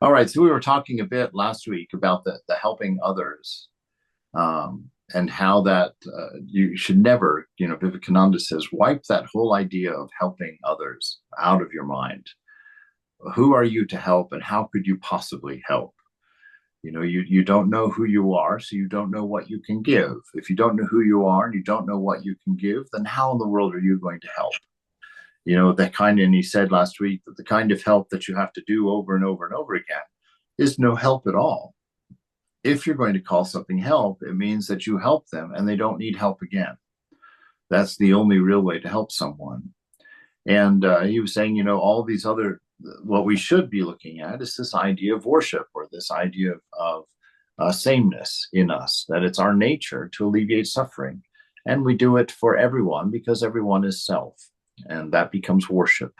All right, so we were talking a bit last week about the helping others, and how that you should never, Vivekananda says, wipe that whole idea of helping others out of your mind. Who are you to help, and how could you possibly help? You don't know who you are, so you don't know what you can give. If you don't know who you are and you don't know what you can give, then how in the world are you going to help? That kind of, and he said last week that the kind of help that you have to do over and over and over again is no help at all. If you're going to call something help, it means that you help them and they don't need help again. That's the only real way to help someone. And he was saying, all these other, what we should be looking at is this idea of worship, or this idea of sameness in us, that it's our nature to alleviate suffering. And we do it for everyone because everyone is self. And that becomes worship.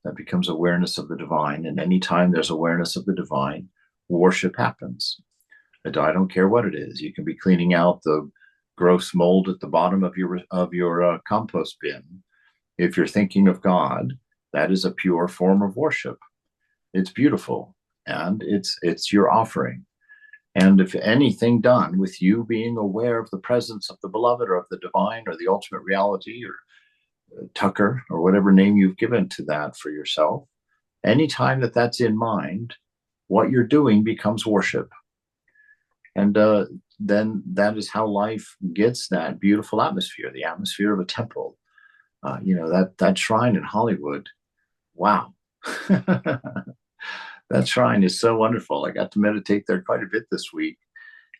That becomes awareness of the divine. And anytime there's awareness of the divine, worship happens. I don't care what it is. You can be cleaning out the gross mold at the bottom of your compost bin. If you're thinking of God, that is a pure form of worship. It's beautiful, and it's your offering. And if anything done with you being aware of the presence of the beloved, or of the divine, or the ultimate reality, or Tucker, or whatever name you've given to that for yourself, anytime that that's in mind, what you're doing becomes worship. And then that is how life gets that beautiful atmosphere, the atmosphere of a temple. That shrine in Hollywood. Wow. That shrine is so wonderful. I got to meditate there quite a bit this week.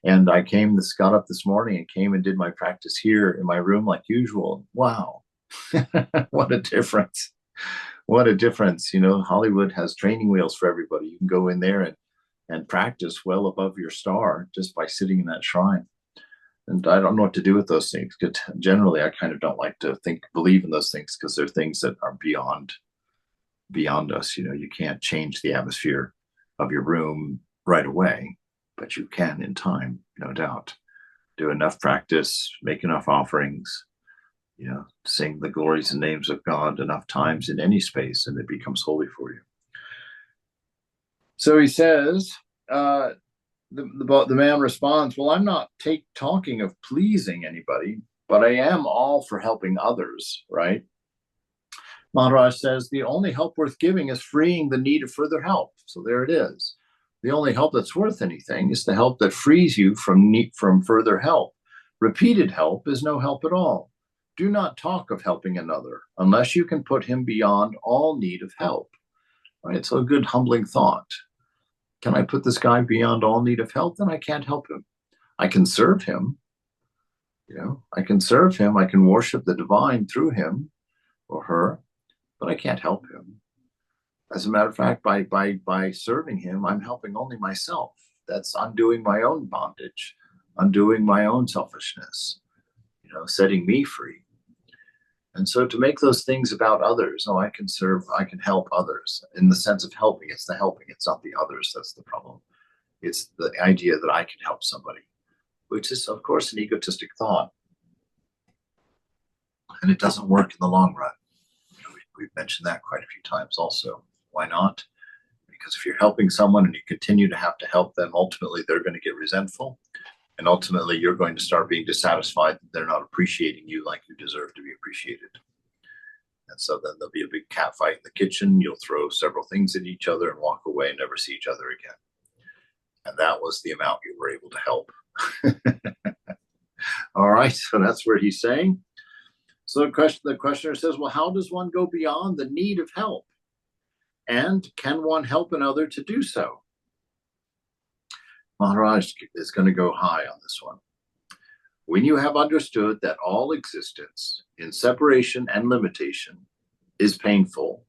And got up this morning and came and did my practice here in my room like usual. Wow. What a difference. What a difference. Hollywood has training wheels for everybody. You can go in there and practice well above your star just by sitting in that shrine. And I don't know what to do with those things, because generally I kind of don't like to believe in those things, because they're things that are beyond us. You can't change the atmosphere of your room right away, but you can in time, no doubt. Do enough practice, make enough offerings, sing the glories and names of God enough times in any space, and it becomes holy for you. So he says, the man responds, well, I'm not talking of pleasing anybody, but I am all for helping others, right? Maharaj says the only help worth giving is freeing the need of further help. So there it is. The only help that's worth anything is the help that frees you from further help. Repeated help is no help at all. Do not talk of helping another unless you can put him beyond all need of help. Right? So a good humbling thought. Can I put this guy beyond all need of help? Then I can't help him. I can serve him. I can serve him. I can worship the divine through him or her, but I can't help him. As a matter of fact, by serving him, I'm helping only myself. That's undoing my own bondage, undoing my own selfishness, setting me free. And so to make those things about others, I can serve, I can help others in the sense of helping. It's the helping, it's not the others that's the problem. It's the idea that I can help somebody, which is, of course, an egotistic thought. And it doesn't work in the long run. We've mentioned that quite a few times also. Why not? Because if you're helping someone and you continue to have to help them, ultimately they're going to get resentful. And ultimately, you're going to start being dissatisfied that they're not appreciating you like you deserve to be appreciated. And so then there'll be a big cat fight in the kitchen. You'll throw several things at each other and walk away and never see each other again. And that was the amount you were able to help. All right, so that's where he's saying. So the questioner says, well, how does one go beyond the need of help? And can one help another to do so? Maharaj is going to go high on this one. When you have understood that all existence in separation and limitation is painful,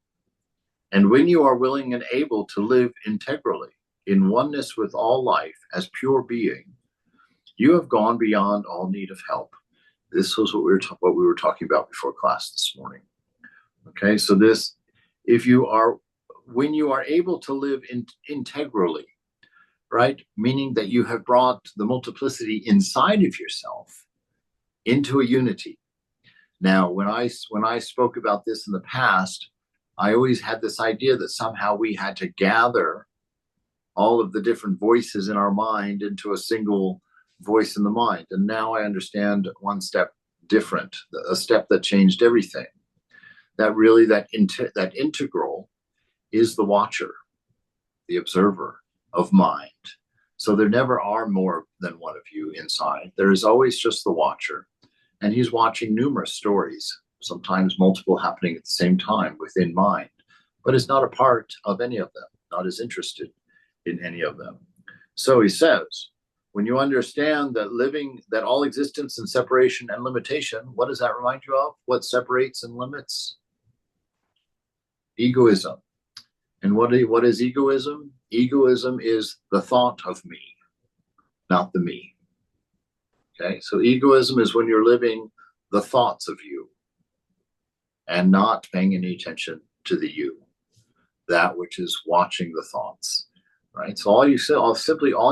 and when you are willing and able to live integrally in oneness with all life as pure being, you have gone beyond all need of help. This was what we were talking about before class this morning. Okay, so when you are able to live integrally, right? Meaning that you have brought the multiplicity inside of yourself into a unity. Now, when I spoke about this in the past, I always had this idea that somehow we had to gather all of the different voices in our mind into a single voice in the mind. And now I understand one step different, a step that changed everything. That really, that integral is the watcher, the observer of mind. So there never are more than one of you inside. There is always just the watcher. And he's watching numerous stories, sometimes multiple happening at the same time within mind, but is not a part of any of them, not as interested in any of them. So he says, when you understand that all existence and separation and limitation, what does that remind you of? What separates and limits? Egoism. And what is egoism? Egoism is the thought of me, not the me. Okay, so egoism is when you're living the thoughts of you and not paying any attention to the you, that which is watching the thoughts, right? So all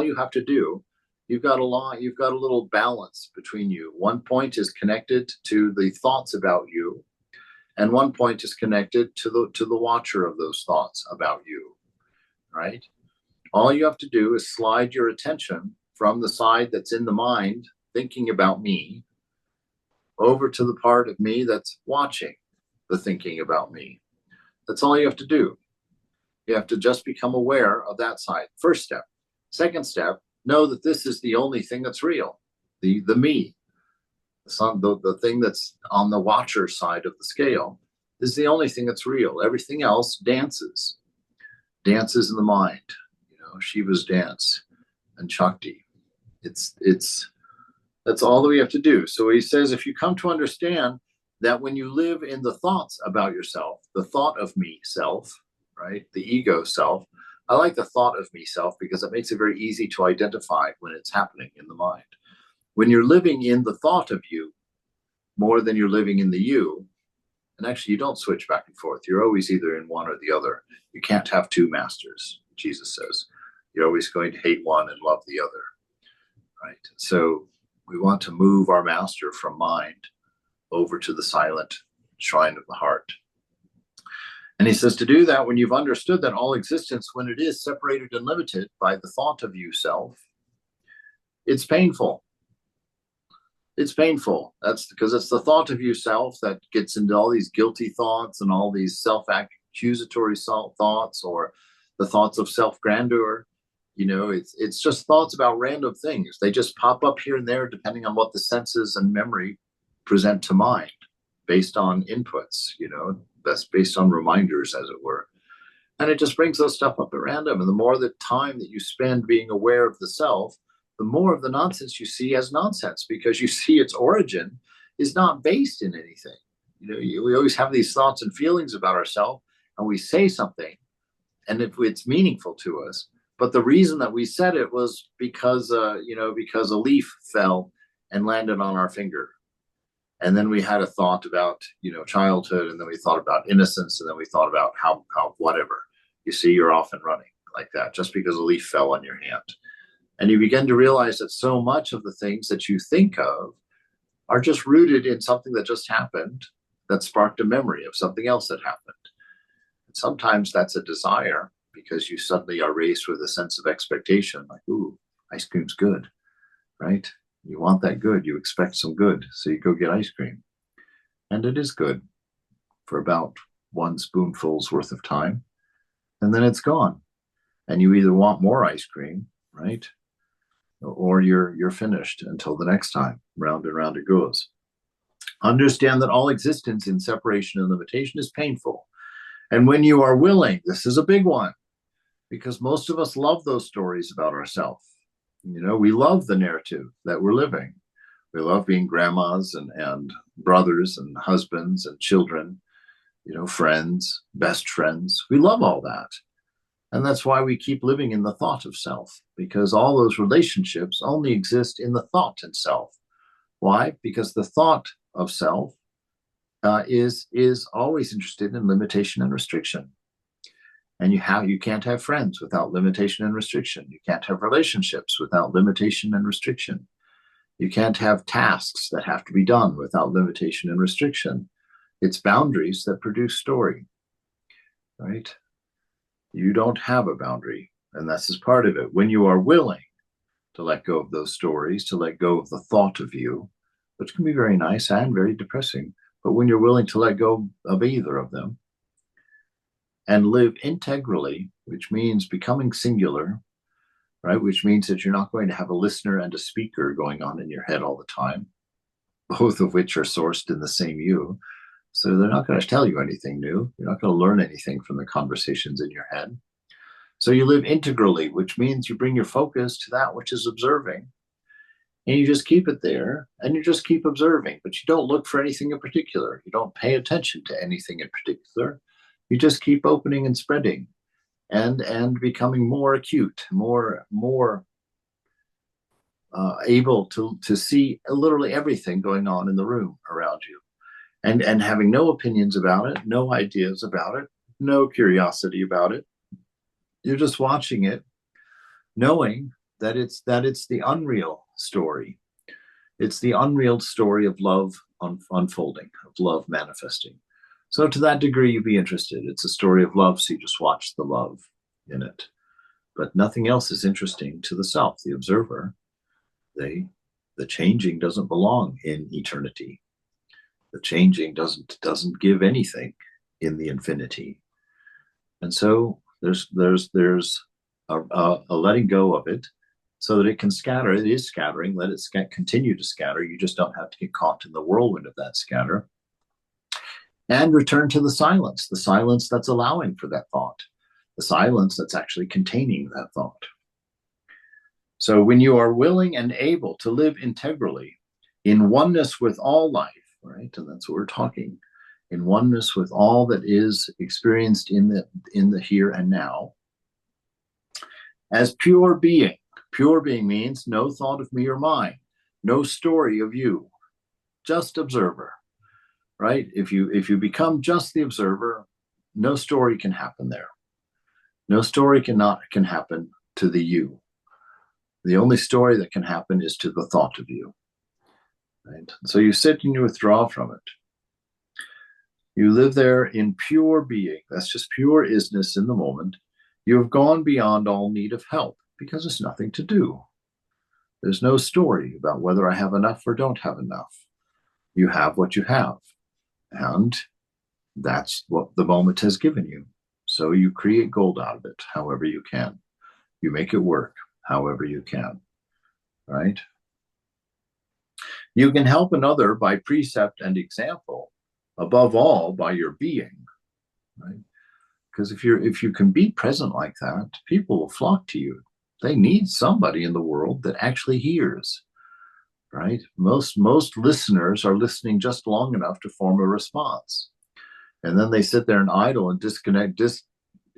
you have to do, you've got a little balance between you. One point is connected to the thoughts about you, and one point is connected to the watcher of those thoughts about you, right? All you have to do is slide your attention from the side that's in the mind, thinking about me, over to the part of me that's watching the thinking about me. That's all you have to do. You have to just become aware of that side. First step. Second step, know that this is the only thing that's real, the me. The thing that's on the watcher side of the scale is the only thing that's real. Everything else dances in the mind. Shiva's dance and Shakti. That's all that we have to do. So he says, if you come to understand that when you live in the thoughts about yourself, the thought of me self, right? The ego self. I like the thought of me self because it makes it very easy to identify when it's happening in the mind. When you're living in the thought of you more than you're living in the you, and actually you don't switch back and forth. You're always either in one or the other. You can't have two masters, Jesus says. You're always going to hate one and love the other, right? So we want to move our master from mind over to the silent shrine of the heart. And he says to do that, when you've understood that all existence, when it is separated and limited by the thought of you self, it's painful. It's painful. That's because it's the thought of you self that gets into all these guilty thoughts and all these self-accusatory thoughts, or the thoughts of self-grandeur. It's just thoughts about random things. They just pop up here and there depending on what the senses and memory present to mind based on inputs, that's based on reminders, as it were. And it just brings those stuff up at random. And the more the time that you spend being aware of the self, the more of the nonsense you see as nonsense, because you see its origin is not based in anything. We always have these thoughts and feelings about ourselves, and we say something, and it's meaningful to us. But the reason that we said it was because a leaf fell and landed on our finger. And then we had a thought about, childhood, and then we thought about innocence, and then we thought about how whatever. You see, you're off and running like that just because a leaf fell on your hand. And you begin to realize that so much of the things that you think of are just rooted in something that just happened that sparked a memory of something else that happened. And sometimes that's a desire because you suddenly are raised with a sense of expectation, like, ooh, ice cream's good, right? You want that good. You expect some good. So you go get ice cream. And it is good for about one spoonful's worth of time. And then it's gone. And you either want more ice cream, right? Or you're finished until the next time. Round and round it goes. Understand that all existence in separation and limitation is painful. And when you are willing, this is a big one, because most of us love those stories about ourselves. We love the narrative that we're living. We love being grandmas and brothers and husbands and children, friends, best friends. We love all that. And that's why we keep living in the thought of self, because all those relationships only exist in the thought and self. Why? Because the thought of self is always interested in limitation and restriction. And you can't have friends without limitation and restriction. You can't have relationships without limitation and restriction. You can't have tasks that have to be done without limitation and restriction. It's boundaries that produce story, right? You don't have a boundary And that's just part of it. When you are willing to let go of those stories, to let go of the thought of you, which can be very nice and very depressing, but when you're willing to let go of either of them and live integrally, which means becoming singular, right? Which means that you're not going to have a listener and a speaker going on in your head all the time, both of which are sourced in the same you. So they're not going to tell you anything new. You're not going to learn anything from the conversations in your head. So you live integrally, which means you bring your focus to that which is observing. And you just keep it there and you just keep observing, but you don't look for anything in particular. You don't pay attention to anything in particular. You just keep opening and spreading and becoming more acute, more able to see literally everything going on in the room around you, and having no opinions about it, no ideas about it, no curiosity about it. You're just watching it, knowing that it's the unreal story. It's the unreal story of love unfolding, of love manifesting. So to that degree, you'd be interested. It's a story of love, so you just watch the love in it. But nothing else is interesting to the self, the observer. The changing doesn't belong in eternity. The changing doesn't give anything in the infinity. And so there's a letting go of it so that it can scatter. It is scattering. Let it continue to scatter. You just don't have to get caught in the whirlwind of that scatter. And return to the silence that's allowing for that thought, the silence that's actually containing that thought. So when you are willing and able to live integrally in oneness with all life, right? And that's what we're talking, in oneness with all that is experienced in the here and now, as pure being. Pure being means no thought of me or mine, no story of you, just observer, right? If you become just the observer, no story can happen there. No story can happen to the you. The only story that can happen is to the thought of you, right? So you sit and you withdraw from it. You live there in pure being. That's just pure isness in the moment. You have gone beyond all need of help because there's nothing to do. There's no story about whether I have enough or don't have enough. You have what you have, and that's what the moment has given you. So you create gold out of it however you can. You make it work however you can, right? You can help another by precept and example, above all by your being, right? Because if you can be present like that, people will flock to you. They need somebody in the world that actually hears, right? Most listeners are listening just long enough to form a response, and then they sit there and idle and disconnect, just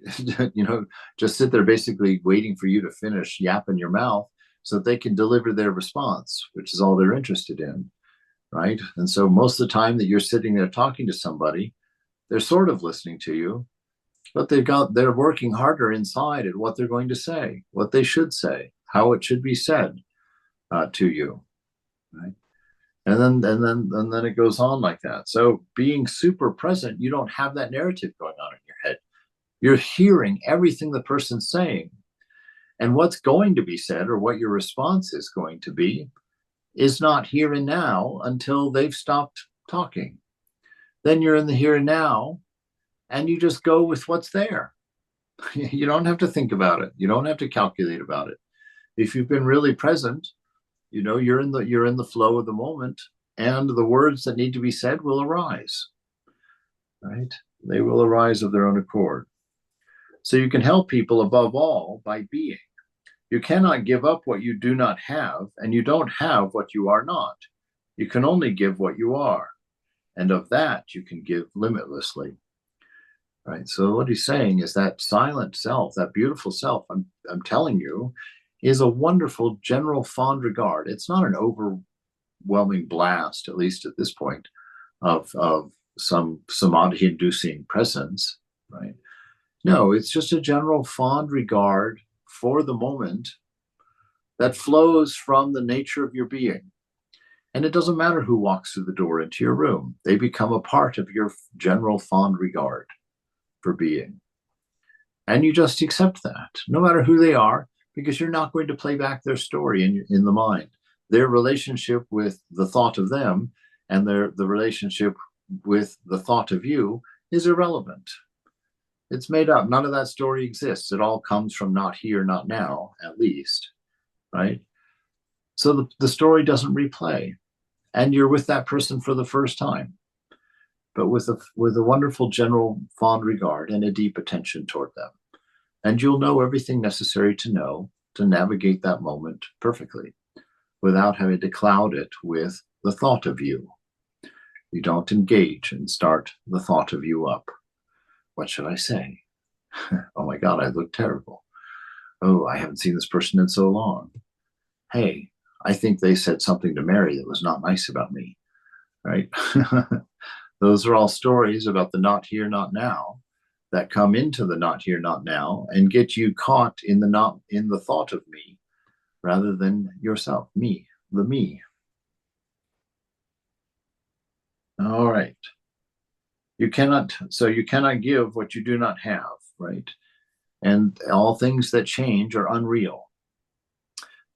sit there basically waiting for you to finish yapping your mouth so that they can deliver their response, which is all they're interested in, right? And so most of the time that you're sitting there talking to somebody, they're sort of listening to you, but they're working harder inside at what they're going to say, what they should say, how it should be said to you, right? And then it goes on like that. So being super present, you don't have that narrative going on in your head. You're hearing everything the person's saying, and what's going to be said or what your response is going to be is not here and now until they've stopped talking. Then you're in the here and now, and you just go with what's there. You don't have to think about it. You don't have to calculate about it. If you've been really present, you're in the flow of the moment, and the words that need to be said will arise, right? They will arise of their own accord. So you can help people above all by being. You cannot give up what you do not have, and you don't have what you are not. You can only give what you are, and of that you can give limitlessly. Right. So what he's saying is that silent self, that beautiful self, I'm telling you, is a wonderful general fond regard. It's not an overwhelming blast, at least at this point, of some samadhi-inducing presence, right? No, it's just a general fond regard for the moment that flows from the nature of your being. And it doesn't matter who walks through the door into your room. They become a part of your general fond regard for being. And you just accept that, no matter who they are, because you're not going to play back their story in the mind. Their relationship with the thought of them and the relationship with the thought of you is irrelevant. It's made up. None of that story exists. It all comes from not here, not now, at least, right? So the story doesn't replay, and you're with that person for the first time, but with a wonderful general fond regard and a deep attention toward them. And you'll know everything necessary to know to navigate that moment perfectly without having to cloud it with the thought of you. You don't engage and start the thought of you up. What should I say? Oh my God, I look terrible. Oh, I haven't seen this person in so long. Hey, I think they said something to Mary that was not nice about me, right? Those are all stories about the not here, not now that come into the not here, not now and get you caught in the thought of me rather than yourself, me, the me. All right. You cannot give what you do not have, right? And all things that change are unreal.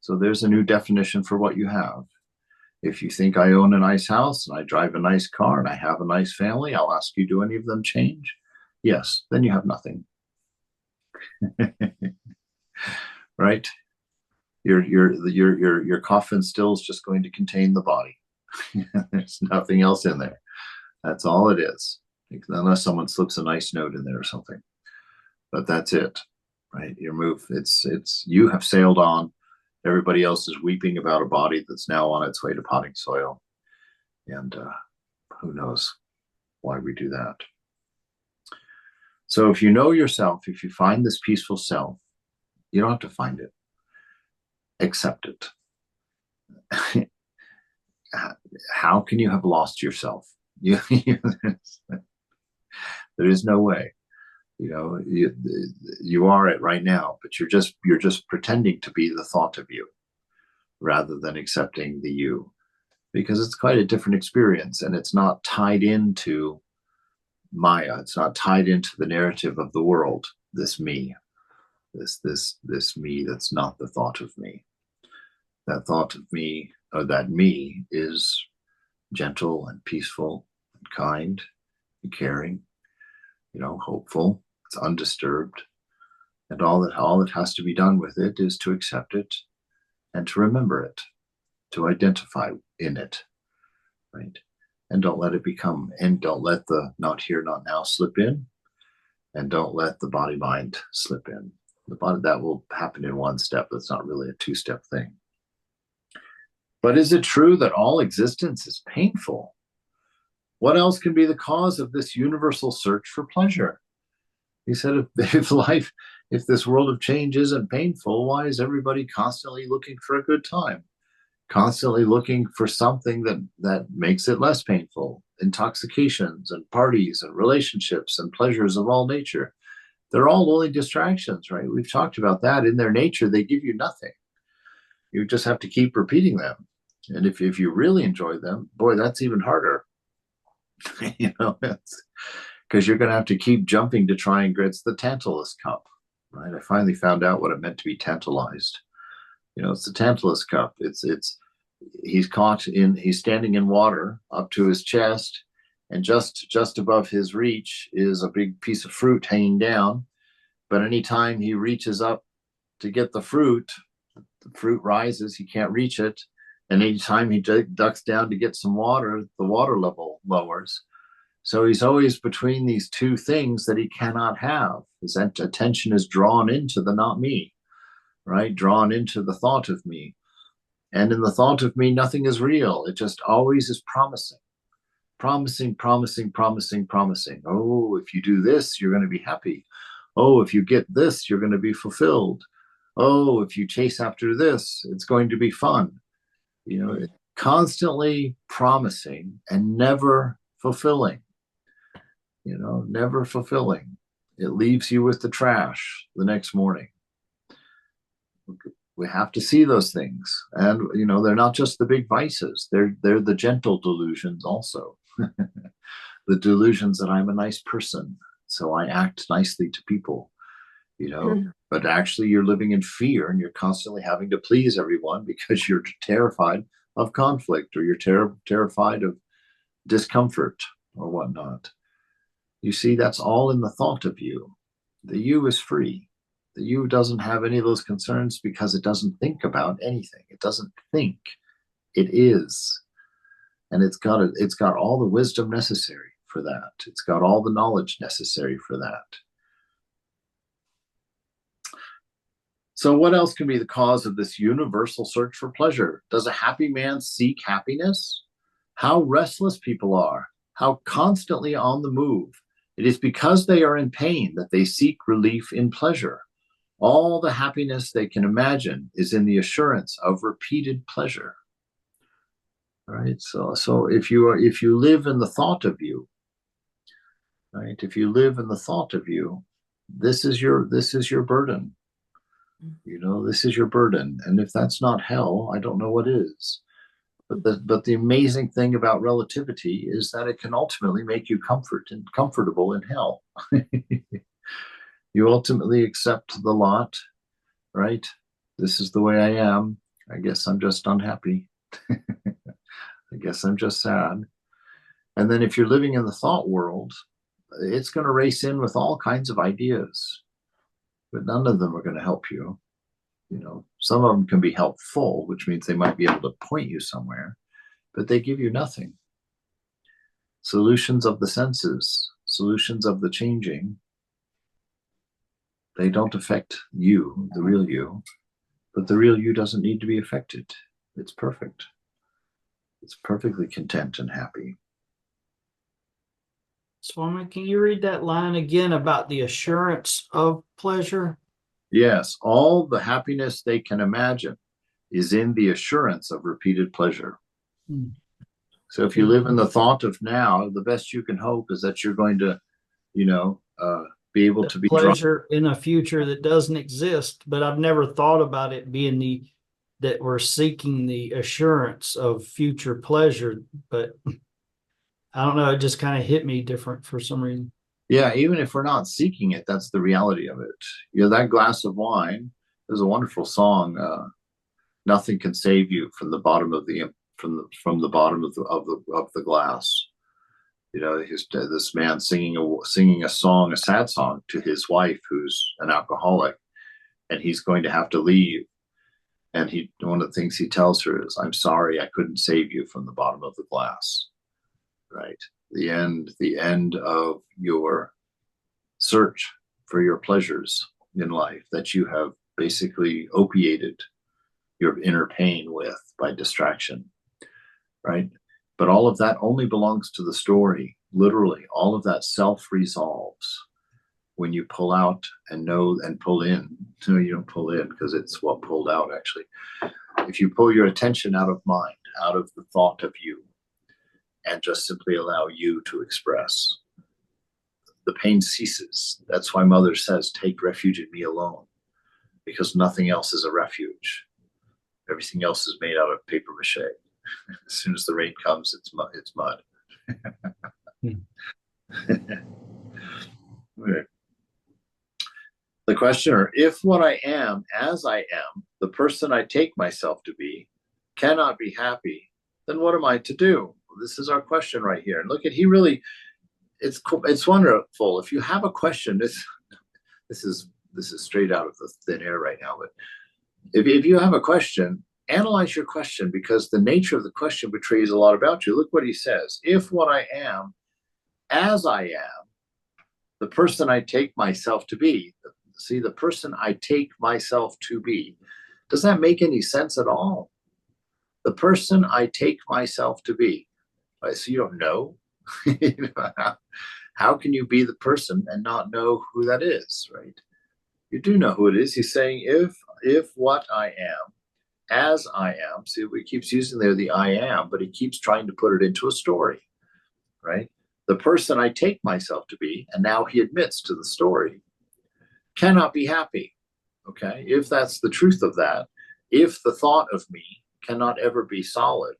So there's a new definition for what you have. If you think I own a nice house and I drive a nice car and I have a nice family, I'll ask you, do any of them change? Yes, then you have nothing. Right? Your coffin still is just going to contain the body. There's nothing else in there. That's all it is. Unless someone slips a nice note in there or something. But that's it. Right? Your move, it's you have sailed on. Everybody else is weeping about a body that's now on its way to potting soil. And who knows why we do that. So if you know yourself, if you find this peaceful self, you don't have to find it. Accept it. How can you have lost yourself? There is no way. You are it right now, but you're just pretending to be the thought of you rather than accepting the you, because it's quite a different experience and it's not tied into Maya. It's not tied into the narrative of the world. This me, this me that's not the thought of me. That thought of me, or that me, is gentle and peaceful and kind and caring, hopeful. It's undisturbed, and all that has to be done with it is to accept it and to remember it, to identify in it, right? And don't let the not here, not now slip in, and don't let the body mind slip in. The body, that will happen in one step. That's not really a two-step thing. But is it true that all existence is painful? What else can be the cause of this universal search for pleasure? He said, if this world of change isn't painful, why is everybody constantly looking for a good time? Constantly looking for something that makes it less painful. Intoxications and parties and relationships and pleasures of all nature. They're all only distractions, right? We've talked about that. In their nature, they give you nothing. You just have to keep repeating them. And if you really enjoy them, boy, that's even harder. Because you're going to have to keep jumping to try and get the Tantalus cup, right? I finally found out what it meant to be tantalized. It's the Tantalus cup. He's standing in water up to his chest, and just above his reach is a big piece of fruit hanging down. But anytime he reaches up to get the fruit rises, he can't reach it. And anytime he ducks down to get some water, the water level lowers. So he's always between these two things that he cannot have. His attention is drawn into the not me, right? Drawn into the thought of me. And in the thought of me, nothing is real. It just always is promising. Promising. Oh, if you do this, you're going to be happy. Oh, if you get this, you're going to be fulfilled. Oh, if you chase after this, it's going to be fun. Constantly promising and never fulfilling. Never fulfilling. It leaves you with the trash the next morning. We have to see those things. And, they're not just the big vices. They're the gentle delusions also. The delusions that I'm a nice person, so I act nicely to people. you know, but actually you're living in fear and you're constantly having to please everyone because you're terrified of conflict, or you're terrified of discomfort or whatnot. You see, that's all in the thought of you. The you is free. The you doesn't have any of those concerns because it doesn't think about anything. It doesn't think. It is. And it's got all the wisdom necessary for that. It's got all the knowledge necessary for that. So what else can be the cause of this universal search for pleasure? Does a happy man seek happiness? How restless people are, how constantly on the move. It is because they are in pain that they seek relief in pleasure. All the happiness they can imagine is in the assurance of repeated pleasure. Right? So if you live in the thought of you, right? If you live in the thought of you, this is your burden. You know, this is your burden. And if that's not hell, I don't know what is. But the amazing thing about relativity is that it can ultimately make you comfortable in hell. You ultimately accept the lot, right? This is the way I am. I guess I'm just unhappy. I guess I'm just sad. And then if you're living in the thought world, it's going to race in with all kinds of ideas, but none of them are going to help you. You know, some of them can be helpful, which means they might be able to point you somewhere, but they give you nothing. Solutions of the senses, solutions of the changing, they don't affect you, the real you, but the real you doesn't need to be affected. It's perfect. It's perfectly content and happy. Swami, can you read that line again about the assurance of pleasure? Yes, all the happiness they can imagine is in the assurance of repeated pleasure. So if you live in the thought of now, the best you can hope is that you're going to, be able to be pleasure in a future that doesn't exist. But I've never thought about it being that we're seeking the assurance of future pleasure. But I don't know, it just kind of hit me different for some reason. Yeah, even if we're not seeking it, that's the reality of it. You know, that glass of wine, there's a wonderful song, nothing can save you from the bottom of the bottom of the glass. You know, this man singing a song, a sad song, to his wife who's an alcoholic, and he's going to have to leave. And one of the things he tells her is, "I'm sorry, I couldn't save you from the bottom of the glass." Right? The end of your search for your pleasures in life that you have basically opiated your inner pain with by distraction, right? But all of that only belongs to the story. Literally, all of that self-resolves when you pull out and know and pull in. No, you don't pull in because it's what pulled out, actually. If you pull your attention out of mind, out of the thought of you, and just simply allow you to express, the pain ceases. That's why Mother says, take refuge in me alone, because nothing else is a refuge. Everything else is made out of paper mache. As soon as the rain comes, it's mud. The questioner, if what I am as I am, the person I take myself to be, cannot be happy, then what am I to do? This is our question right here. And look at, it's wonderful. If you have a question, this is straight out of the thin air right now, but if you have a question, analyze your question, because the nature of the question betrays a lot about you. Look what he says. If what I am as I am, the person I take myself to be. See, the person I take myself to be. Does that make any sense at all? The person I take myself to be. So you don't know. How can you be the person and not know who that is, right? You do know who it is. He's saying, if what I am, as I am, see, he keeps using there the I am, but he keeps trying to put it into a story, right? The person I take myself to be, and now he admits to the story, cannot be happy, okay? If that's the truth of that, if the thought of me cannot ever be solid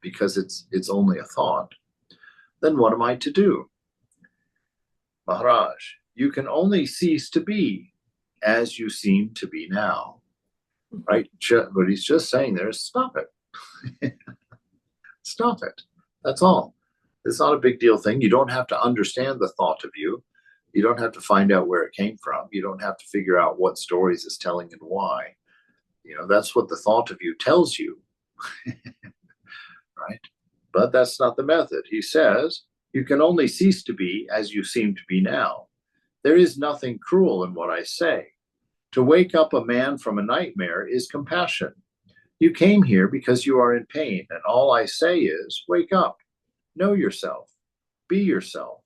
because it's only a thought, then what am I to do? Maharaj, you can only cease to be as you seem to be now. Right? But he's just saying there is stop it. Stop it. That's all. It's not a big deal thing. You don't have to understand the thought of you. You don't have to find out where it came from. You don't have to figure out what stories it's telling and why. That's what the thought of you tells you. Right? But that's not the method. He says, you can only cease to be as you seem to be now. There is nothing cruel in what I say. To wake up a man from a nightmare is compassion. You came here because you are in pain, and all I say is, wake up, know yourself, be yourself.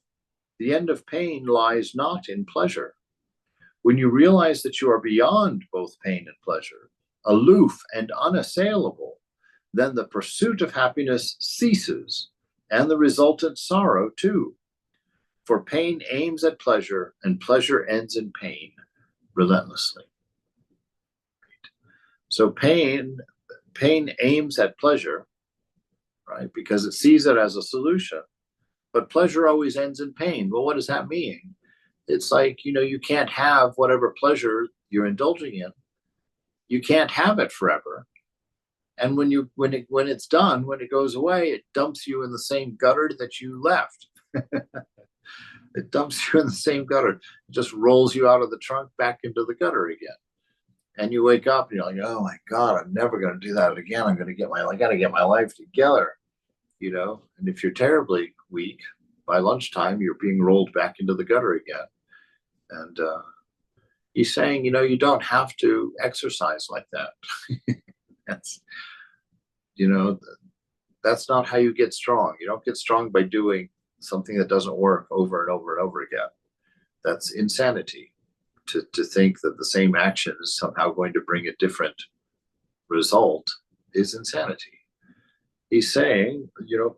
The end of pain lies not in pleasure. When you realize that you are beyond both pain and pleasure, aloof and unassailable, then the pursuit of happiness ceases, and the resultant sorrow too. For pain aims at pleasure, and pleasure ends in pain relentlessly. So pain aims at pleasure, right? Because it sees it as a solution. But pleasure always ends in pain. Well, what does that mean? It's like, you can't have whatever pleasure you're indulging in. You can't have it forever. And when it's done, when it goes away, it dumps you in the same gutter that you left. It dumps you in the same gutter. It just rolls you out of the trunk back into the gutter again. And you wake up and you're like, oh my God, I'm never going to do that again. I got to get my life together, And if you're terribly weak, by lunchtime, you're being rolled back into the gutter again. And he's saying, you don't have to exercise like that. That's, that's not how you get strong. You don't get strong by doing something that doesn't work over and over and over again. That's insanity. To think that the same action is somehow going to bring a different result is insanity. He's saying,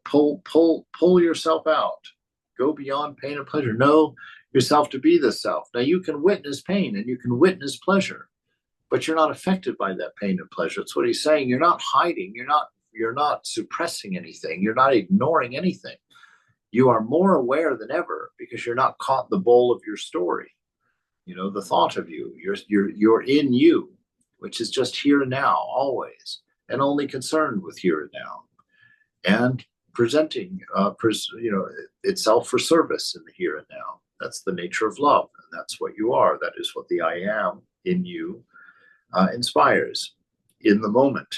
pull yourself out, go beyond pain and pleasure, know yourself to be the self. Now you can witness pain and you can witness pleasure, but you're not affected by that pain and pleasure. That's what he's saying. You're not hiding. You're not suppressing anything. You're not ignoring anything. You are more aware than ever because you're not caught in the bowl of your story. The thought of you, you're in you, which is just here and now, always, and only concerned with here and now, and presenting, itself for service in the here and now. That's the nature of love, and that's what you are. That is what the I am in you inspires in the moment.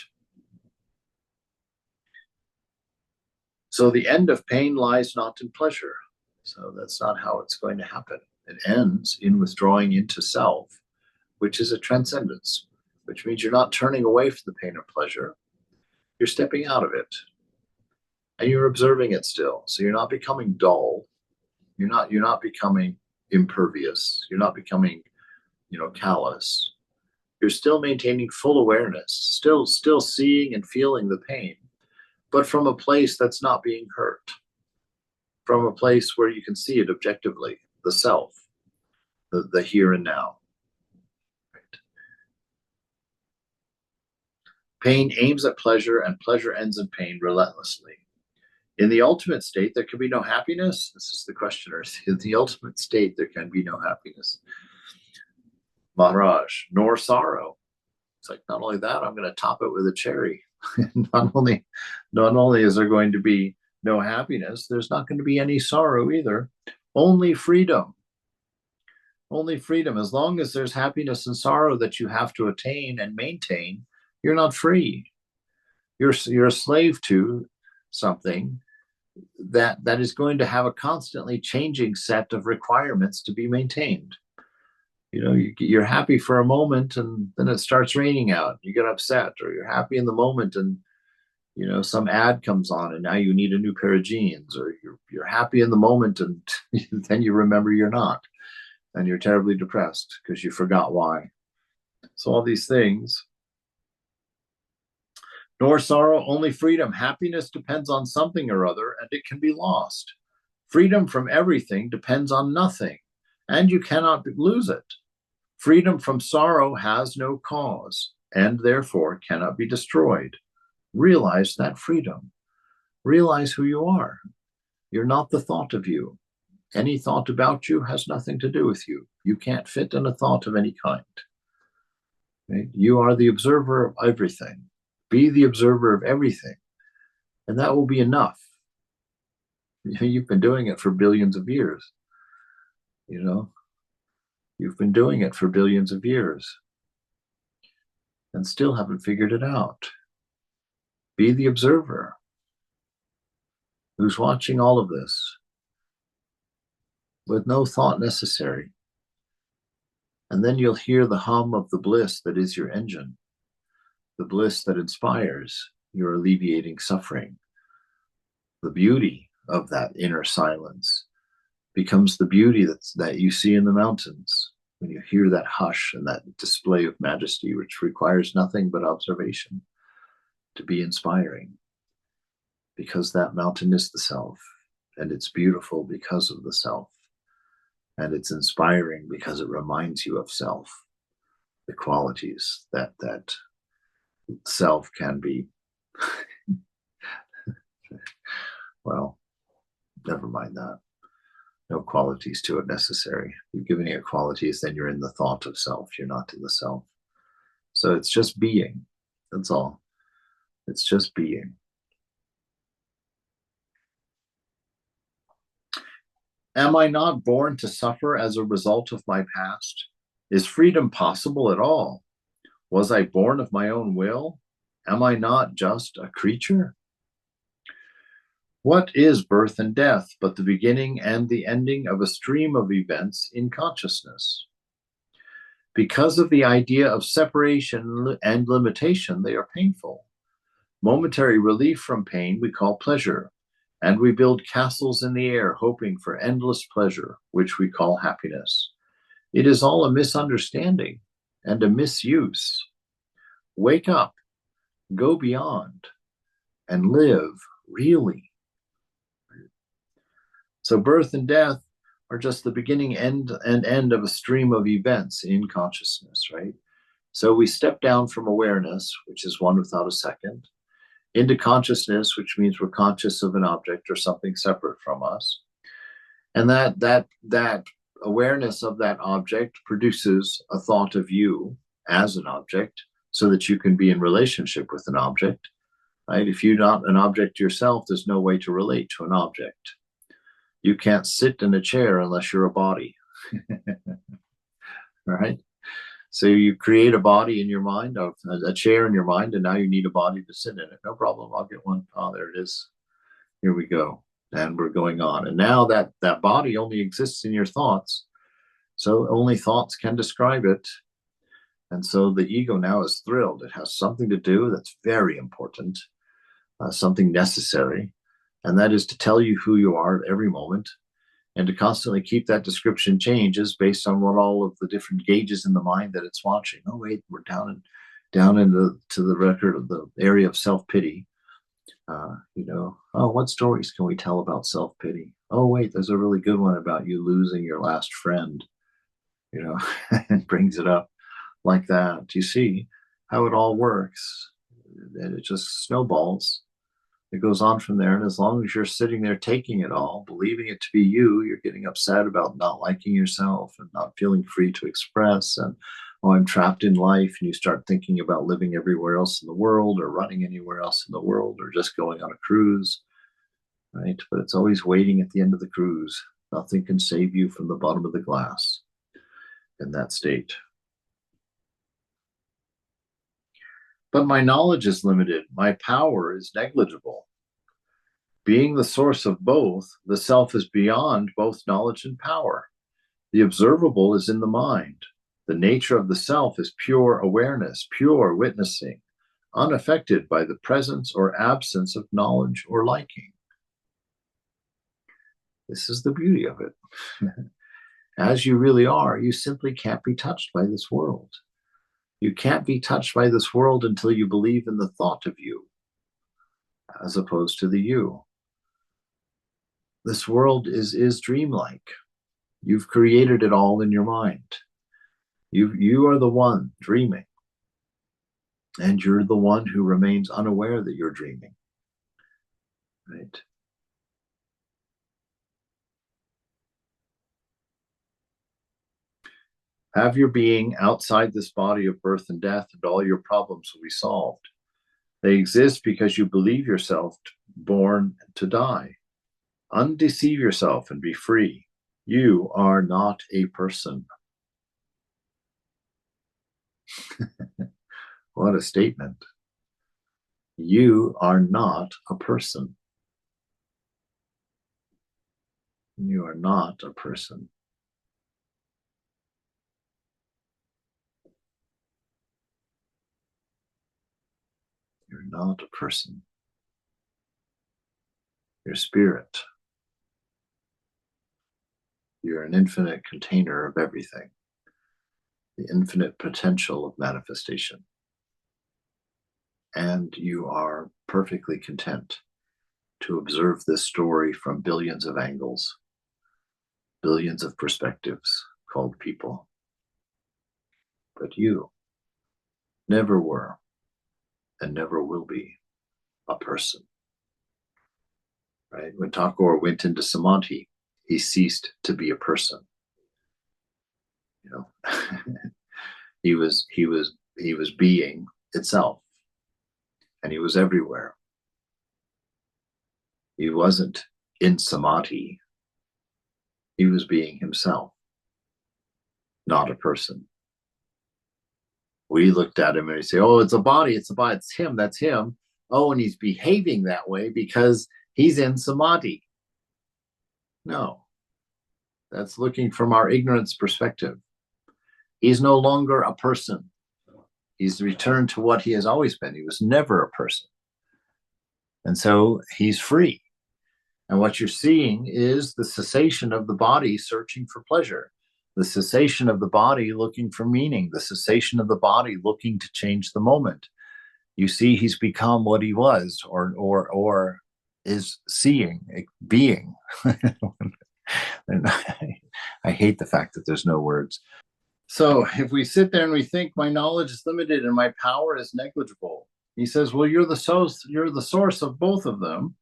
So the end of pain lies not in pleasure. So that's not how it's going to happen. It ends in withdrawing into self, which is a transcendence, which means you're not turning away from the pain or pleasure. You're stepping out of it. And you're observing it still. So you're not becoming dull. You're not becoming impervious. You're not becoming, callous. You're still maintaining full awareness, still seeing and feeling the pain, but from a place that's not being hurt, from a place where you can see it objectively, the self, the here and now. Right. Pain aims at pleasure, and pleasure ends in pain relentlessly. In the ultimate state, there can be no happiness. This is the questioner. In the ultimate state, there can be no happiness. Maharaj, nor sorrow. It's like, not only that, I'm going to top it with a cherry. not only is there going to be no happiness, there's not going to be any sorrow either. Only freedom. Only freedom. As long as there's happiness and sorrow that you have to attain and maintain, you're not free. You're a slave to something that is going to have a constantly changing set of requirements to be maintained. You're happy for a moment and then it starts raining out. You get upset, or you're happy in the moment and some ad comes on and now you need a new pair of jeans, or you're happy in the moment and then you remember you're not, and you're terribly depressed because you forgot why. So all these things. Nor sorrow, only freedom. Happiness depends on something or other, and it can be lost. Freedom from everything depends on nothing, and you cannot lose it. Freedom from sorrow has no cause, and therefore cannot be destroyed. Realize that freedom. Realize who you are. You're not the thought of you. Any thought about you has nothing to do with you. You can't fit in a thought of any kind. Right? You are the observer of everything. Be the observer of everything, and that will be enough. You've been doing it for billions of years. You know, you've been doing it for billions of years and still haven't figured it out. Be the observer who's watching all of this with no thought necessary. And then you'll hear the hum of the bliss that is your engine, the bliss that inspires your alleviating suffering. The beauty of that inner silence becomes the beauty that you see in the mountains when you hear that hush and that display of majesty, which requires nothing but observation to be inspiring, because that mountain is the self, and it's beautiful because of the self, and it's inspiring because it reminds you of self, the qualities that self can be. Well, never mind that. No qualities to it necessary. You're giving it qualities, then you're in the thought of self. You're not in the self. So it's just being. That's all. It's just being. Am I not born to suffer as a result of my past? Is freedom possible at all? Was I born of my own will? Am I not just a creature? What is birth and death but the beginning and the ending of a stream of events in consciousness? Because of the idea of separation and limitation, they are painful. Momentary relief from pain we call pleasure, and we build castles in the air hoping for endless pleasure, which we call happiness. It is all a misunderstanding and a misuse. Wake up, go beyond, and live really. So birth and death are just the beginning and end of a stream of events in consciousness, right? So we step down from awareness, which is one without a second, into consciousness, which means we're conscious of an object or something separate from us. And that awareness of that object produces a thought of you as an object so that you can be in relationship with an object, right? If you're not an object yourself, there's no way to relate to an object. You can't sit in a chair unless you're a body, right? So you create a body in your mind, a chair in your mind, and now you need a body to sit in it. No problem, I'll get one. Oh, there it is. Here we go. And we're going on. And now that body only exists in your thoughts. So only thoughts can describe it. And so the ego now is thrilled. It has something to do that's very important, something necessary. And that is to tell you who you are at every moment, and to constantly keep that description changes based on what all of the different gauges in the mind that it's watching. Oh, wait, we're down into the record of the area of self-pity. Oh, what stories can we tell about self-pity? Oh, wait, there's a really good one about you losing your last friend, and brings it up like that. You see how it all works, and it just snowballs. It goes on from there. And as long as you're sitting there taking it all, believing it to be you, you're getting upset about not liking yourself and not feeling free to express. And, oh, I'm trapped in life. And you start thinking about living everywhere else in the world or running anywhere else in the world or just going on a cruise, right? But it's always waiting at the end of the cruise. Nothing can save you from the bottom of the glass in that state. But my knowledge is limited. My power is negligible. Being the source of both, the self is beyond both knowledge and power. The observable is in the mind. The nature of the self is pure awareness, pure witnessing, unaffected by the presence or absence of knowledge or liking. This is the beauty of it. As you really are, you simply can't be touched by this world. You can't be touched by this world until you believe in the thought of you, as opposed to the you. This world is dreamlike. You've created it all in your mind. You are the one dreaming, and you're the one who remains unaware that you're dreaming, right? Have your being outside this body of birth and death, and all your problems will be solved. They exist because you believe yourself born to die. Undeceive yourself and be free. You are not a person. What a statement. You are not a person. You are not a person. You're not a person. You're spirit. You're an infinite container of everything, the infinite potential of manifestation. And you are perfectly content to observe this story from billions of angles, billions of perspectives called people. But you never were and never will be a person. Right? When Tagore went into samadhi, he ceased to be a person. You know, he was being itself, and he was everywhere. He wasn't in samadhi. He was being himself, not a person. We looked at him and we say, oh, it's a body, it's him, that's him. Oh, and he's behaving that way because he's in samadhi. No, that's looking from our ignorance perspective. He's no longer a person. He's returned to what he has always been. He was never a person. And so he's free. And what you're seeing is the cessation of the body searching for pleasure, the cessation of the body looking for meaning, the cessation of the body looking to change the moment. You see, he's become what he was, or is seeing, being. And I hate the fact that there's no words. So if we sit there and we think my knowledge is limited and my power is negligible, he says, well, you're the source of both of them.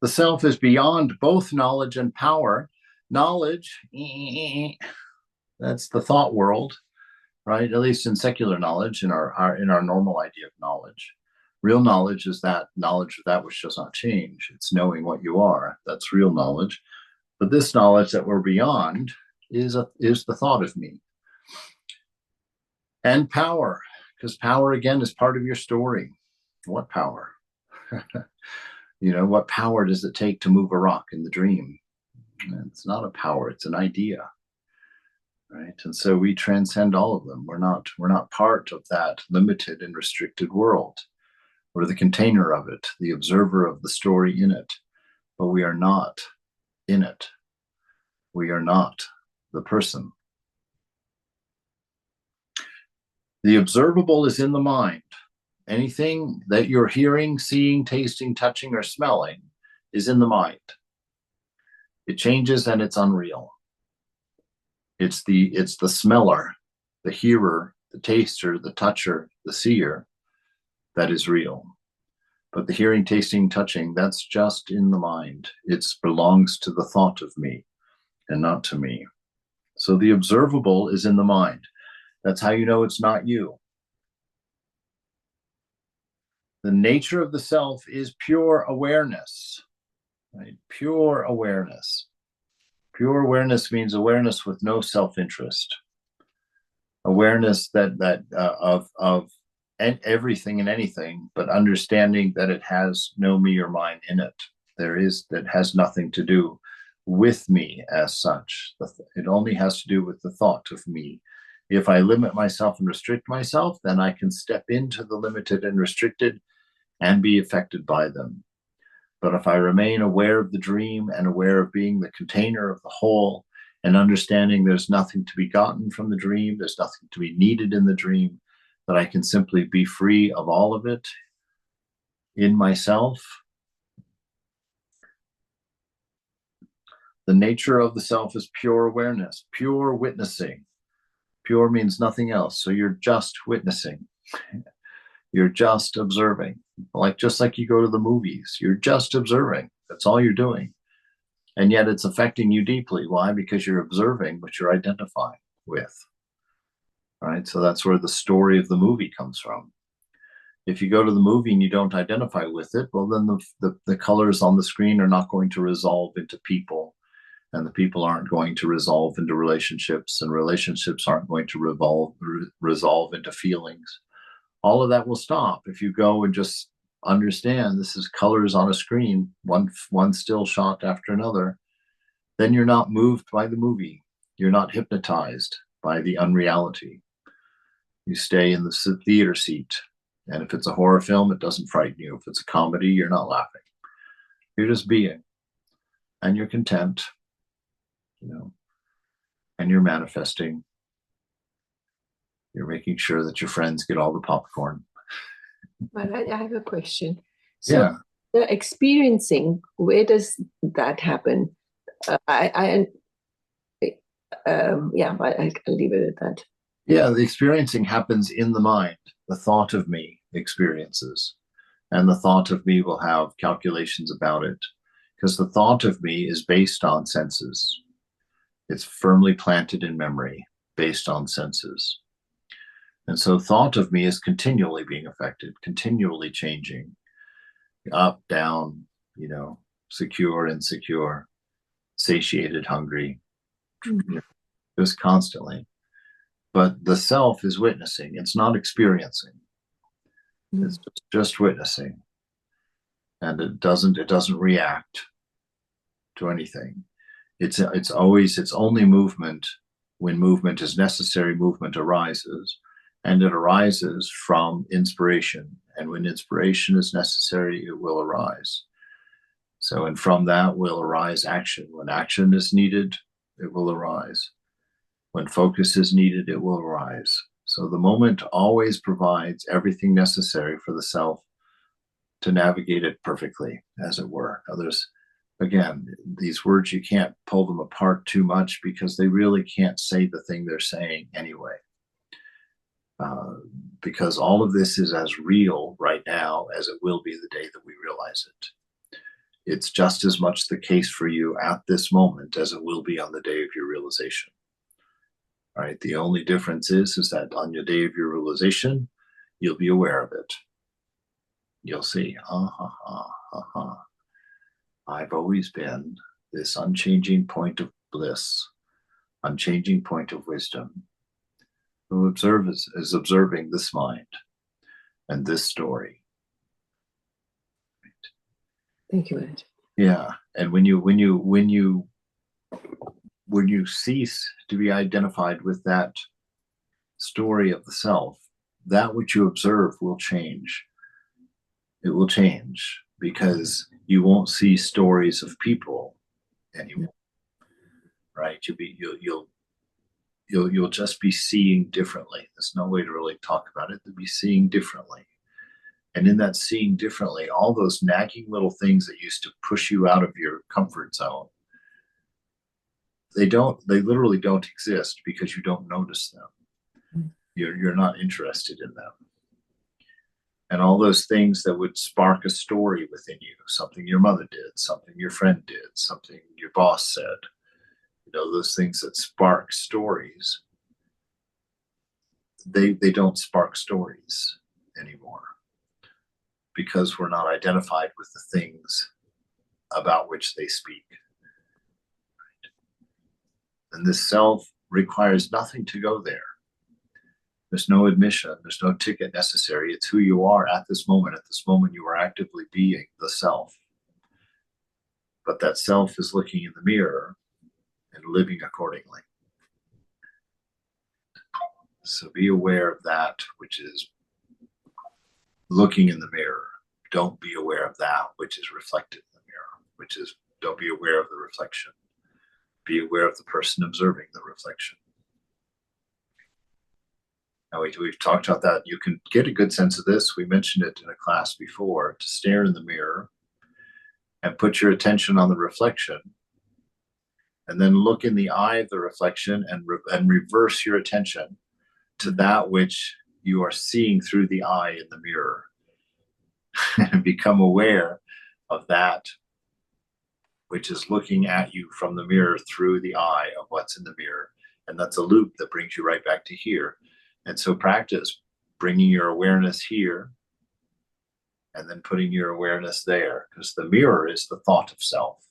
The self is beyond both knowledge and power. Knowledge, that's the thought world, right? At least in secular knowledge, in our normal idea of knowledge. Real knowledge is that knowledge of that which does not change. It's knowing what you are. That's real knowledge. But this knowledge that we're beyond is the thought of me. And power, because power again is part of your story. What power? What power does it take to move a rock in the dream? It's not a power, it's an idea. Right? And so we transcend all of them. We're not part of that limited and restricted world. We're the container of it, the observer of the story in it. But we are not in it. We are not the person. The observable is in the mind. Anything that you're hearing, seeing, tasting, touching, or smelling is in the mind. It changes and it's unreal. It's the smeller, the hearer, the taster, the toucher, the seer that is real. But the hearing, tasting, touching, that's just in the mind. It belongs to the thought of me and not to me. So the observable is in the mind. That's how you know it's not you. The nature of the self is pure awareness, right? Pure awareness. Pure awareness means awareness with no self-interest. Awareness of everything and anything, but understanding that it has no me or mine in it. That has nothing to do with me as such. It only has to do with the thought of me. If I limit myself and restrict myself, then I can step into the limited and restricted and be affected by them. But if I remain aware of the dream and aware of being the container of the whole and understanding there's nothing to be gotten from the dream, there's nothing to be needed in the dream, that I can simply be free of all of it in myself. The nature of the self is pure awareness, pure witnessing. Pure means nothing else. So you're just witnessing. You're just observing. Just like you go to the movies, you're just observing. That's all you're doing. And yet it's affecting you deeply. Why? Because you're observing what you're identifying with. right? So that's where the story of the movie comes from. If you go to the movie and you don't identify with it, well, then the colors on the screen are not going to resolve into people, and the people aren't going to resolve into relationships, and relationships aren't going to resolve into feelings. All of that will stop if you go and just understand this is colors on a screen, one still shot after another. Then you're not moved by the movie. You're not hypnotized by the unreality. You stay in the theater seat. And if it's a horror film, it doesn't frighten you. If it's a comedy, you're not laughing. You're just being. And you're content, you know, and you're manifesting. You're making sure that your friends get all the popcorn. But I have a question. So Yeah. the experiencing, where does that happen? Yeah, but I'll leave it at that. Yeah, the experiencing happens in the mind. The thought of me experiences, and the thought of me will have calculations about it, because the thought of me is based on senses. It's firmly planted in memory, based on senses. And so thought of me is continually being affected, continually changing, up, down, you know, secure, insecure, satiated, hungry, just constantly. But the self is witnessing. It's not experiencing. It's just witnessing. And it doesn't react to anything. It's always its only movement when movement is necessary. Movement arises, and it arises from inspiration. And when inspiration is necessary, it will arise. So, and from that will arise action. When action is needed, it will arise. When focus is needed, it will arise. So the moment always provides everything necessary for the self to navigate it perfectly, as it were. Others, again, these words, you can't pull them apart too much because they really can't say the thing they're saying anyway. Because all of this is as real right now as it will be the day that we realize it. It's just as much the case for you at this moment as it will be on the day of your realization. Right? The only difference is that on your day of your realization, you'll be aware of it. You'll see, I've always been this unchanging point of bliss, unchanging point of wisdom, who is observing this mind and this story. Thank you, Ed. Yeah, and when you cease to be identified with that story of the self, that which you observe will change. It will change because you won't see stories of people anymore, right? You'll just be seeing differently. There's no way to really talk about it. You'll be seeing differently. And in that seeing differently, all those nagging little things that used to push you out of your comfort zone, they literally don't exist because you don't notice them. You're not interested in them. And all those things that would spark a story within you, something your mother did, something your friend did, something your boss said, those things that spark stories, they don't spark stories anymore because we're not identified with the things about which they speak. And this self requires nothing to go there. There's no admission. There's no ticket necessary. It's who you are at this moment. At this moment, you are actively being the self. But that self is looking in the mirror and living accordingly. So be aware of that which is looking in the mirror. Don't be aware of that which is reflected in the mirror, don't be aware of the reflection. Be aware of the person observing the reflection. Now, we've talked about that. You can get a good sense of this. We mentioned it in a class before, to stare in the mirror and put your attention on the reflection, and then look in the eye of the reflection and reverse your attention to that which you are seeing through the eye in the mirror and become aware of that which is looking at you from the mirror through the eye of what's in the mirror. And that's a loop that brings you right back to here. And so practice bringing your awareness here and then putting your awareness there, because the mirror is the thought of self.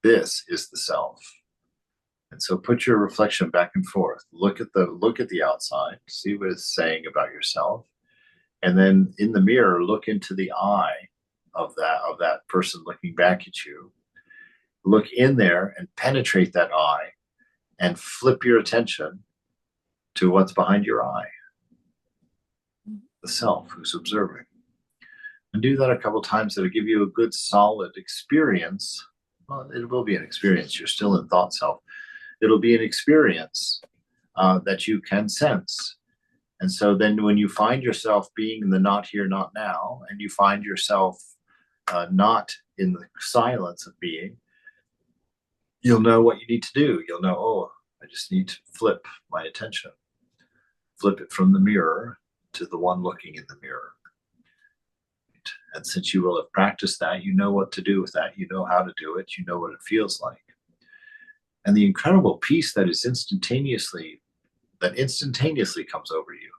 This is the self. And so put your reflection back and forth. Look at the outside, see what it's saying about yourself. And then in the mirror, look into the eye of that person looking back at you. Look in there and penetrate that eye and flip your attention to what's behind your eye. The self who's observing. And do that a couple times. That'll give you a good solid experience. Well, it will be an experience. You're still in thought self. It'll be an experience that you can sense. And so then when you find yourself being in the not here, not now, and you find yourself not in the silence of being, you'll know what you need to do. You'll know, oh, I just need to flip my attention. Flip it from the mirror to the one looking in the mirror. And since you will have practiced that, you know what to do with that. You know how to do it. You know what it feels like. And the incredible peace that instantaneously comes over you.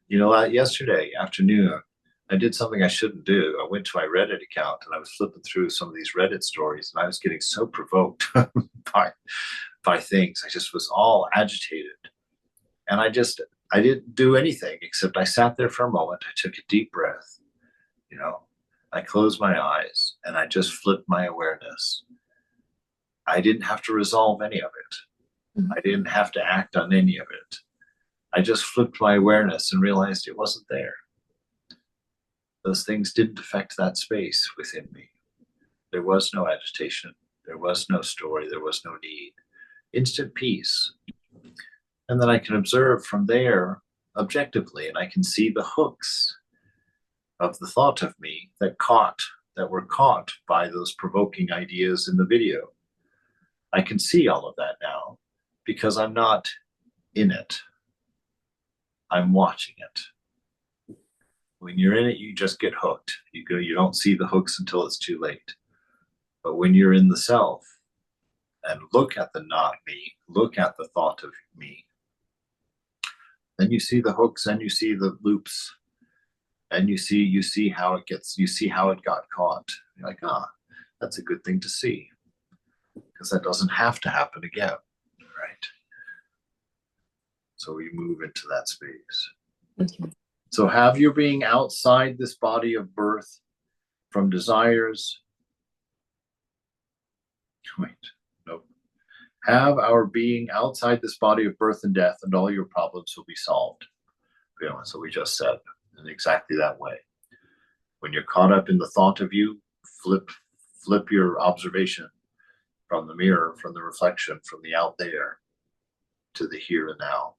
You know, yesterday afternoon, I did something I shouldn't do. I went to my Reddit account and I was flipping through some of these Reddit stories, and I was getting so provoked by things. I just was all agitated. And I didn't do anything except I sat there for a moment. I took a deep breath. You know, I closed my eyes and I just flipped my awareness. I didn't have to resolve any of it. I didn't have to act on any of it. I just flipped my awareness and realized it wasn't there. Those things didn't affect that space within me. There was no agitation. There was no story. There was no need. Instant peace. And then I can observe from there objectively, and I can see the hooks of the thought of me that were caught by those provoking ideas in the video. I can see all of that now because I'm not in it. I'm watching it. When you're in it, you just get hooked. You don't see the hooks until it's too late. But when you're in the self and look at the not me, look at the thought of me, then you see the hooks and you see the loops, and you see how it got caught. You're like, that's a good thing to see, because that doesn't have to happen again, right? So we move into that space. Okay. So have your being outside this body of birth from desires. Wait, nope. Have our being outside this body of birth and death, and all your problems will be solved. You know, so we just said in exactly that way. When you're caught up in the thought of you, flip your observation from the mirror, from the reflection, from the out there to the here and now.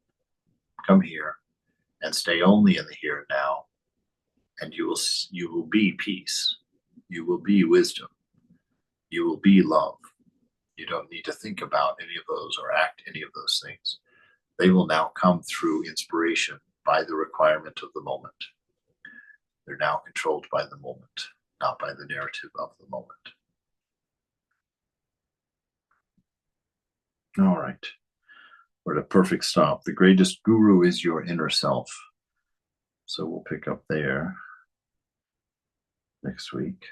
Come here and stay only in the here and now, and you will be peace. You will be wisdom. You will be love. You don't need to think about any of those or act any of those things. They will now come through inspiration by the requirement of the moment. They're now controlled by the moment, not by the narrative of the moment. All right. We're at a perfect stop. The greatest guru is your inner self. So we'll pick up there next week.